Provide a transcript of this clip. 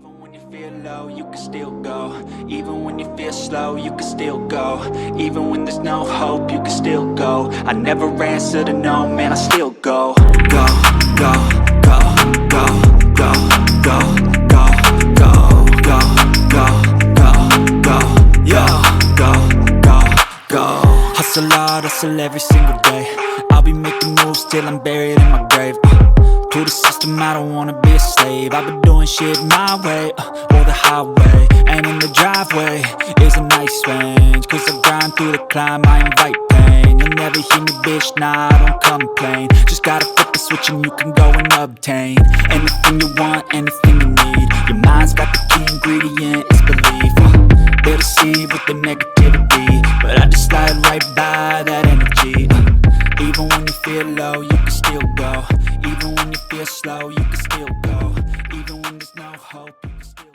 Even when you feel low, you can still go. Even when you feel slow, you can still go. Even when there's no hope, you can still go. I never answer to no, man, I still go. Go, go, go, go, go, go, go, go, go, go, go, go, yo, go, go, go. Hustle hard, hustle every single day. I'll be making moves till I'm buried in my grave. To the system, I don't wanna be a slave. I've been doing shit my way, or the highway. And in the driveway is a nice range. Cause I grind through the climb, I invite pain. You'll never hear me, bitch, nah, I don't complain. Just gotta flip the switch and you can go and obtain anything you want, anything you need. Your mind's got the key ingredient, it's belief. They'll deceive with the negativity, but I just slide right by that energy. Even when you feel low, you can still go. Even when you feel slow, you can still go. Even when there's no hope, you can still